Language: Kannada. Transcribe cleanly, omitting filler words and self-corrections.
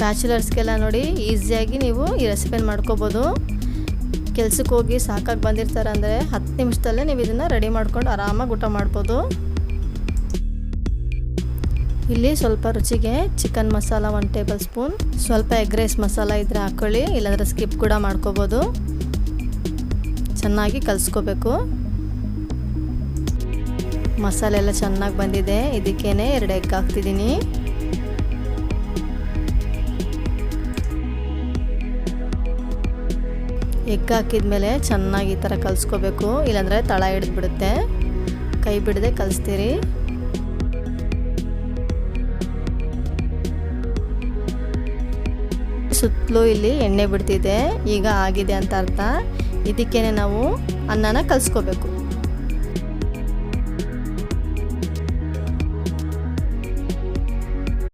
ಬ್ಯಾಚುಲರ್ಸ್ಗೆಲ್ಲ ನೋಡಿ ಈಸಿಯಾಗಿ ನೀವು ಈ ರೆಸಿಪಿನ ಮಾಡ್ಕೋಬೋದು. ಕೆಲ್ಸಕ್ಕೆ ಹೋಗಿ ಸಾಕಾಗಿ ಬಂದಿರ್ತಾರೆ ಅಂದರೆ 10 ನಿಮಿಷದಲ್ಲೇ ನೀವು ಇದನ್ನು ರೆಡಿ ಮಾಡ್ಕೊಂಡು ಆರಾಮಾಗಿ ಊಟ ಮಾಡ್ಬೋದು. ಇಲ್ಲಿ ಸ್ವಲ್ಪ ರುಚಿಗೆ ಚಿಕನ್ ಮಸಾಲ 1 ಟೇಬಲ್ ಸ್ಪೂನ್, ಸ್ವಲ್ಪ ಎಗ್ ರೈಸ್ ಮಸಾಲ ಇದ್ದರೆ ಹಾಕ್ಕೊಳ್ಳಿ, ಇಲ್ಲಾಂದರೆ ಸ್ಕಿಪ್ ಕೂಡ ಮಾಡ್ಕೋಬೋದು. ಚೆನ್ನಾಗಿ ಕಲಿಸ್ಕೋಬೇಕು. ಮಸಾಲೆ ಎಲ್ಲ ಚೆನ್ನಾಗಿ ಬಂದಿದೆ. ಇದಕ್ಕೇನೆ 2 ಎಗ್ ಹಾಕ್ತಿದ್ದೀನಿ. ಎಗ್ ಹಾಕಿದ್ಮೇಲೆ ಚೆನ್ನಾಗಿ ಈ ಥರ ಕಲಿಸ್ಕೋಬೇಕು, ಇಲ್ಲಾಂದರೆ ತಳ ಹಿಡಿದ್ಬಿಡುತ್ತೆ. ಕೈ ಬಿಡದೆ ಕಲಿಸ್ತೀರಿ. ಸುತ್ತಲೂ ಇಲ್ಲಿ ಎಣ್ಣೆ ಬಿಡ್ತಿದೆ, ಈಗ ಆಗಿದೆ ಅಂತ ಅರ್ಥ. ಇದಕ್ಕೇನೆ ನಾವು ಅನ್ನನ ಕಲಿಸ್ಕೋಬೇಕು.